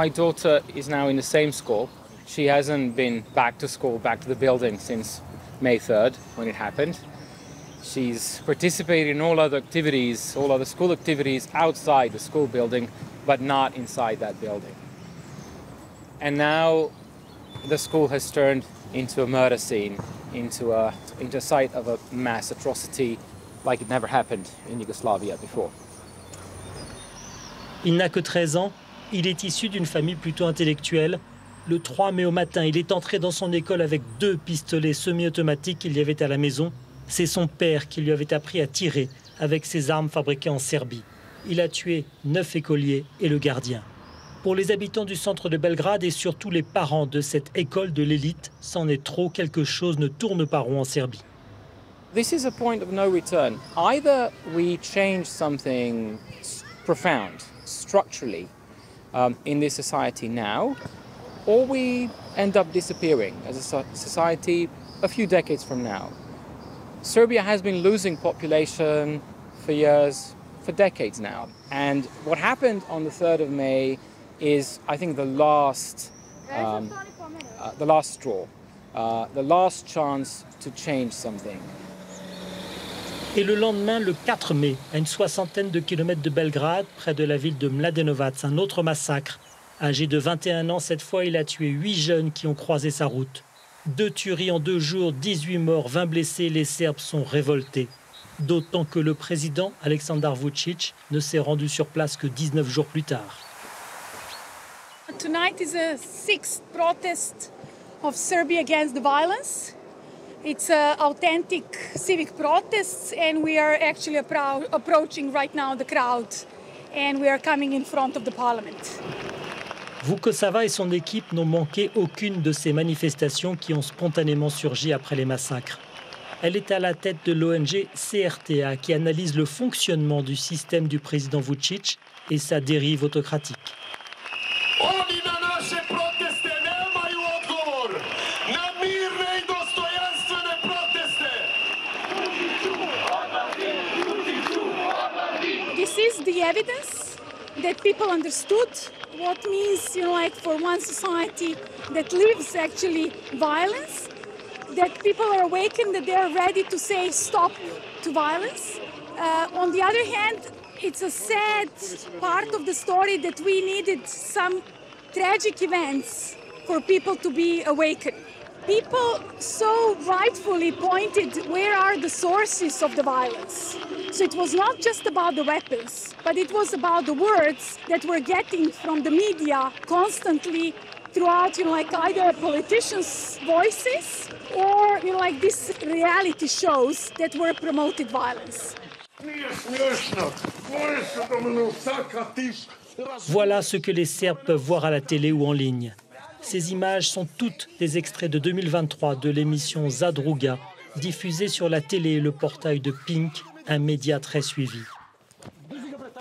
My daughter is now in the same school. She hasn't been back to school, back to the building since May 3rd, when it happened. She's participated in all other school activities outside the school building, but not inside that building. And now the school has turned into a murder scene, into a site of a mass atrocity like it never happened in Yugoslavia before. Il n'a que 13 ans, il est issu d'une famille plutôt intellectuelle. Le 3 mai au matin, il est entré dans son école avec 2 pistolets semi-automatiques qu'il y avait à la maison. C'est son père qui lui avait appris à tirer avec ses armes fabriquées en Serbie. Il a tué 9 écoliers et le gardien. Pour les habitants du centre de Belgrade et surtout les parents de cette école de l'élite, c'en est trop, quelque chose ne tourne pas rond en Serbie. This is a point of no return. Either we change something profound, structurally, in this society now, or we end up disappearing as a society a few decades from now. Serbia has been losing population for years, for decades now. And what happened on the 3rd of May is, I think, the last straw, the last chance to change something. Et le lendemain, le 4 mai, à une soixantaine de kilomètres de Belgrade, près de la ville de Mladenovac, un autre massacre. Âgé de 21 ans, cette fois, il a tué 8 jeunes qui ont croisé sa route. 2 tueries en 2 jours, 18 morts, 20 blessés, les Serbes sont révoltés. D'autant que le président, Aleksandar Vučić, ne s'est rendu sur place que 19 jours plus tard. Tonight is a 6th protest of Serbia against the violence. It's an authentic civic protest, and we are actually approaching right now the crowd, and we are coming in front of the parliament. Vukosava et son équipe n'ont manqué aucune de ces manifestations qui ont spontanément surgi après les massacres. Elle est à la tête de l'ONG CRTA qui analyse le fonctionnement du système du président Vučić et sa dérive autocratique. This is the evidence that people understood what means, like for one society that lives actually violence, that people are awakened, that they are ready to say stop to violence. On the other hand, it's a sad part of the story that we needed some tragic events for people to be awakened. People so rightfully pointed where are the sources of the violence. So it was not just about the weapons, but it was about the words that we're getting from the media constantly throughout, like either politicians' voices or, like these reality shows that were promoted violence. Voilà ce que les Serbes peuvent voir à la télé ou en ligne. Ces images sont toutes des extraits de 2023 de l'émission Zadruga, diffusée sur la télé et le portail de Pink, un média très suivi.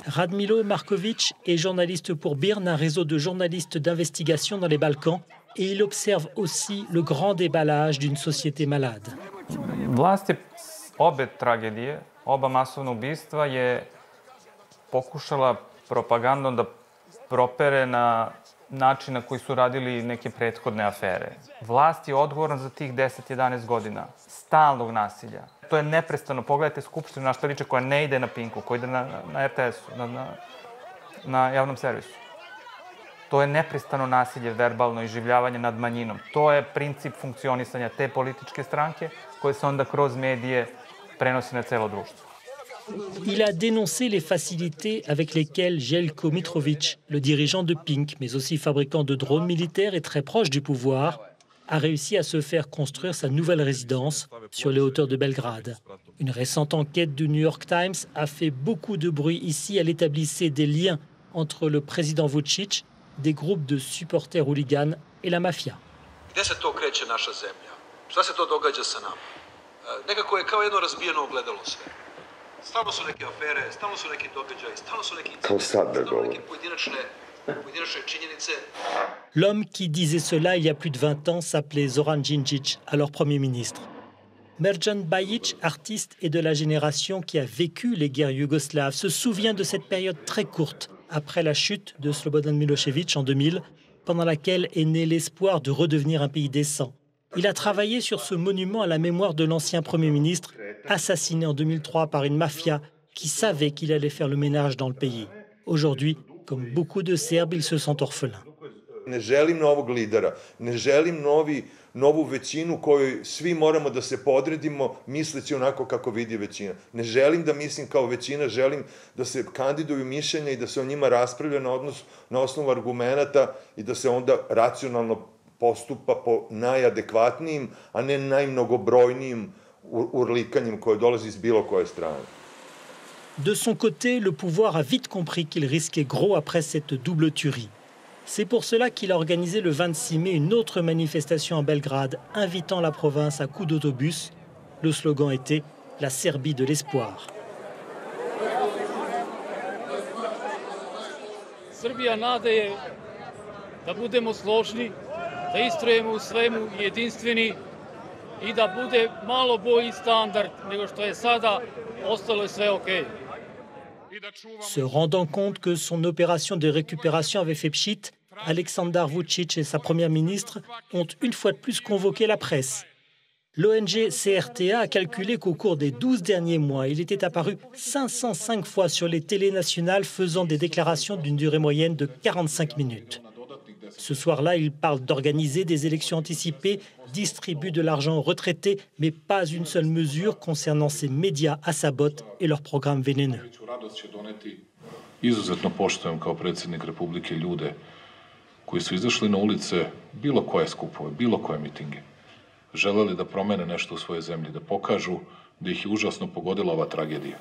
Radmilo Marković est journaliste pour BIRN, un réseau de journalistes d'investigation dans les Balkans, et il observe aussi le grand déballage d'une société malade. Vlast je obe tragedije, oba masovna ubistva je pokušala propagandom da propere na način na koji su radili neke prethodne afere. Vlast je odgovorna za tih 10-11 godina stalnog nasilja. To je neprestano. Pogledajte Skupštinu, na što liče, koja ne ide na Pinku, koja ide na RTS-u, na javnom servisu. To je neprestano nasilje, verbalno iživljavanje nad manjinom. To je princip funkcionisanja te političke stranke koje se onda kroz medije prenosi na celo društvo. Il a dénoncé les facilités avec lesquelles Jelko Mitrović, le dirigeant de Pink, mais aussi fabricant de drones militaires et très proche du pouvoir, a réussi à se faire construire sa nouvelle résidence sur les hauteurs de Belgrade. Une récente enquête du New York Times a fait beaucoup de bruit ici. Elle établissait des liens entre le président Vučić, des groupes de supporters hooligans et la mafia. Gde se to kreće naša zemlja? Šta se to događa sa nama? Nekako je kao jedno razbijeno ogledalo sve. Stalno su neke afere, stalno su neki događaji, stalno su neki incidenti, stalno neke pojedinačne činjenice. L'homme qui disait cela il y a plus de 20 ans s'appelait Zoran Đinđić, alors Premier ministre. Merjan Bajic, artiste et de la génération qui a vécu les guerres yougoslaves, se souvient de cette période très courte après la chute de Slobodan Milošević en 2000, pendant laquelle est né l'espoir de redevenir un pays décent. Il a travaillé sur ce monument à la mémoire de l'ancien Premier ministre, assassiné en 2003 par une mafia qui savait qu'il allait faire le ménage dans le pays. Aujourd'hui, comme beaucoup de Serbes, il se sent orphelin. Ne želim novog lidera, ne želim novu većinu kojoj svi moramo da se podredimo misleći onako kako vidi većina. Ne želim da mislim kao većina, želim da se kandiduju mišljenja i da se o njima raspravlja na osnovu argumenata i da se onda racionalno postupa po najadekvatnijim, a ne najmnogobrojnijim urlikanjem koje dolazi iz bilo koje strane. De son côté, le pouvoir a vite compris qu'il risquait gros après cette double tuerie. C'est pour cela qu'il a organisé le 26 mai une autre manifestation à Belgrade, invitant la province à coups d'autobus. Le slogan était « La Serbie de l'espoir ». Srbija nade je da budemo složni, da istrajemo u svemu jedinstveni i da bude malo bolji standard nego što je sada, ostalo je sve okej. Se rendant compte que son opération de récupération avait fait pchit, Aleksandar Vučić et sa première ministre ont une fois de plus convoqué la presse. L'ONG CRTA a calculé qu'au cours des 12 derniers mois, il était apparu 505 fois sur les télés nationales faisant des déclarations d'une durée moyenne de 45 minutes. Ce soir-là, il parle d'organiser des élections anticipées, distribue de l'argent aux retraités, mais pas une seule mesure concernant ces médias à sa botte et leurs programmes vénéneux. Izuzetno poštujem kao predsjednik Republike ljude koji su izašli na ulice, bilo koje skupove, bilo koje mitinge, želeli da promene nešto u svojoj zemlji, da pokažu da ih je užasno pogodila ova tragedija.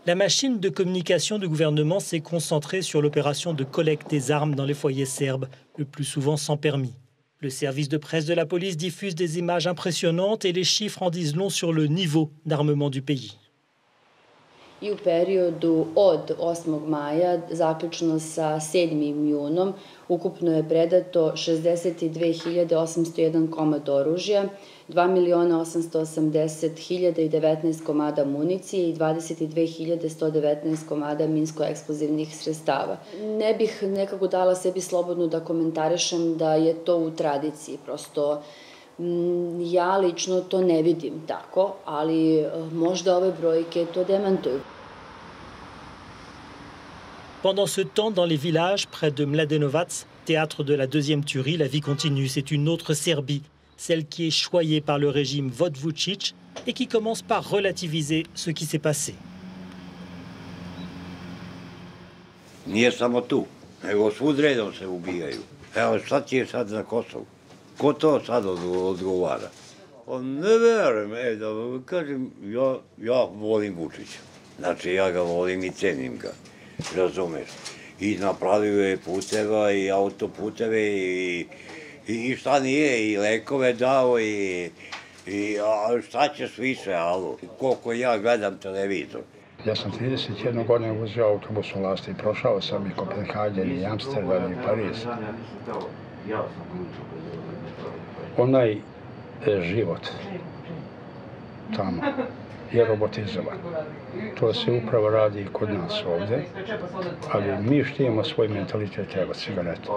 La machine de communication du gouvernement s'est concentrée sur l'opération de collecte des armes dans les foyers serbes, le plus souvent sans permis. Le service de presse de la police diffuse des images impressionnantes et les chiffres en disent long sur le niveau d'armement du pays. I u periodu od 8. maja, zaključno sa 7. junom, ukupno je predato 62.801 komad oružja, 2.880.019 komada municije i 22.119 komada minsko-eksplozivnih sredstava. Ne bih nekako dala sebi slobodno da komentarišem da je to u tradiciji, prosto ja lično to ne vidim tako, ali možda ove brojke to demantuju. Pendant ce temps, dans les villages près de Mladenovac, théâtre de la deuxième tuerie, la vie continue. C'est une autre Serbie, celle qui est choyée par le régime Vod Vučić et qui commence par relativiser ce qui s'est passé. Nije samo tu, nego svud redom se ubijaju. Evo, šta ti je sad na Kosovu? Ko to sad odgovara? Ne verujem, da kažem, ja volim Vučića. Znači, ja ga volim i cenim ga, razumeš. I napravio je puteva i autoputeve i šta nije, i lekove dao i šta ćeš više, alo. Koliko ja gledam televizor. Ja sam 31 godina vozio autobusom lasti i prošao sam i Kopenhagen, i Amsterdam, i Pariz. Onaj život tamo je robotizovan. To se upravo radi kod nas ovde, ali mi štijemo svoj mentalitet, evo cigaretu,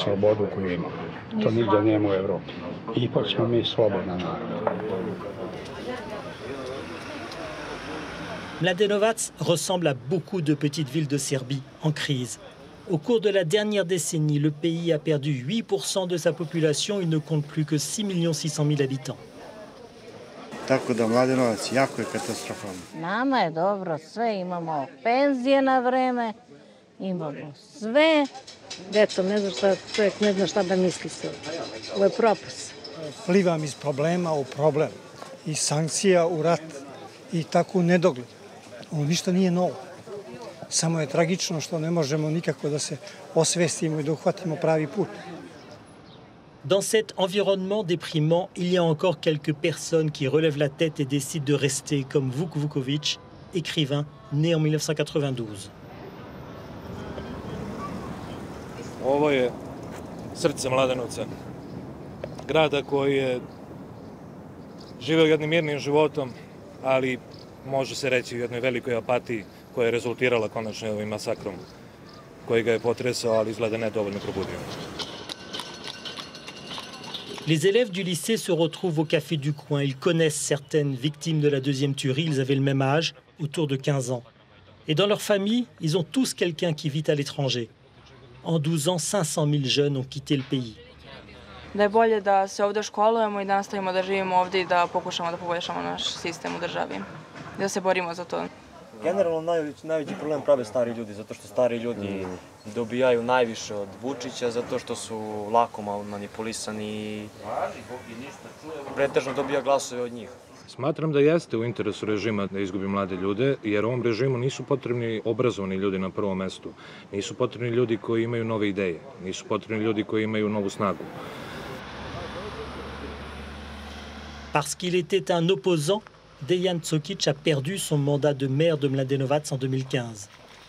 slobodu koju imamo. To nigde nema u Evropi. Ipak smo mi slobodan narod. Mladenovac ressemble à beaucoup de petites villes de Serbie en crise. Au cours de la dernière décennie, le pays a perdu 8% de sa population. Il ne compte plus que 6 600 000 habitants. Tako da Mladenovac jako je katastrofalno. Nama je dobro, sve imamo penzije na vreme, imamo sve. Deco, ne zna šta, čovjek ne zna šta da misli se. Ovo je propast. Plivam iz problema u problem, iz sankcija u rat i tako u nedogled. Ovo ništa nije novo. Samo je tragično što ne možemo nikako da se osvestimo i da uhvatimo pravi put. Dans cet environnement déprimant, il y a encore quelques personnes qui relèvent la tête et décident de rester, comme Vuk Vuković, écrivain né en 1992. Ovo je srce Mladenovca, grada koji je živeo jednim mirnim životom, ali može se reći u jednoj velikoj apatiji koja je rezultirala konačno ovim masakrom koji ga je potresao, ali izgleda ne dovoljno probudio. Les élèves du lycée se retrouvent au café du coin. Ils connaissent certaines victimes de la deuxième tuerie. Ils avaient le même âge, autour de 15 ans. Et dans leur famille, ils ont tous quelqu'un qui vit à l'étranger. En 12 ans, 500 000 jeunes ont quitté le pays. Da je bolje da se ovde školujemo i da nastavimo da živimo ovde i da pokušamo da poboljšamo naš sistem u državi. Da se borimo za to. Generalno najveći problem prave stari ljudi, zato što stari ljudi dobijaju najviše od Vučića, zato što su lako manipulisani i pretežno dobija glasove od njih. Smatram da jeste u interesu režima da izgubi mlade ljude, jer ovom režimu nisu potrebni obrazovani ljudi na prvom mestu. Nisu potrebni ljudi koji imaju nove ideje, nisu potrebni ljudi koji imaju novu snagu. Parce qu'il était un opposant, Dejan Cokic a perdu son mandat de maire de Mladenovac en 2015.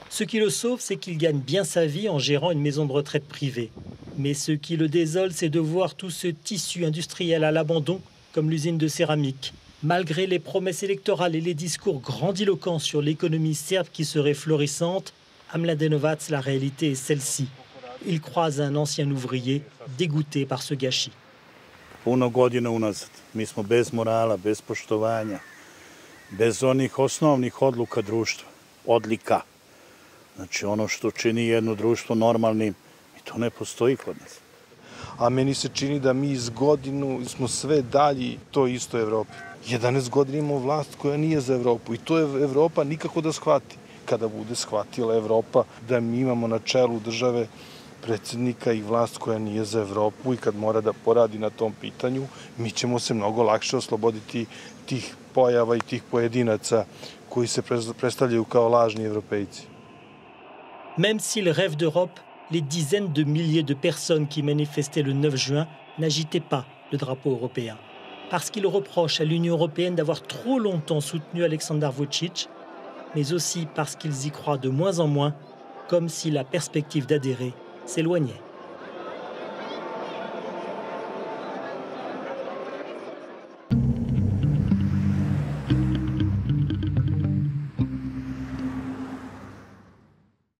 Ce qui le sauve, c'est qu'il gagne bien sa vie en gérant une maison de retraite privée. Mais ce qui le désole, c'est de voir tout ce tissu industriel à l'abandon, comme l'usine de céramique. Malgré les promesses électorales et les discours grandiloquents sur l'économie serbe qui serait florissante, à Mladenovac, la réalité est celle-ci. Il croise un ancien ouvrier dégoûté par ce gâchis. Puno godina unazad. Mi smo bez morala, bez poštovanja, bez onih osnovnih odluka društva, odlika. Znači ono što čini jedno društvo normalnim, i to ne postoji kod nas. A meni se čini da mi iz godinu smo sve dalji toj istoj Evropi. 11 godina imamo vlast koja nije za Evropu i to je Evropa nikako da shvati. Kada bude shvatila Evropa da mi imamo na čelu države predsjednika i vlast koja nije za Evropu i kad mora da poradi na tom pitanju, mi ćemo se mnogo lakše osloboditi tih pojava i tih pojedinaca koji se predstavljaju kao lažni evropejci. Même s'il rêve d'Europe, les dizaines de milliers de personnes qui manifestaient le 9 juin n'agitaient pas le drapeau européen. Parce qu'ils reprochent à l'Union européenne d'avoir trop longtemps soutenu Aleksandar Vučić, mais aussi parce qu'ils y croient de moins en moins, comme si la perspective d'adhérer s'éloignait.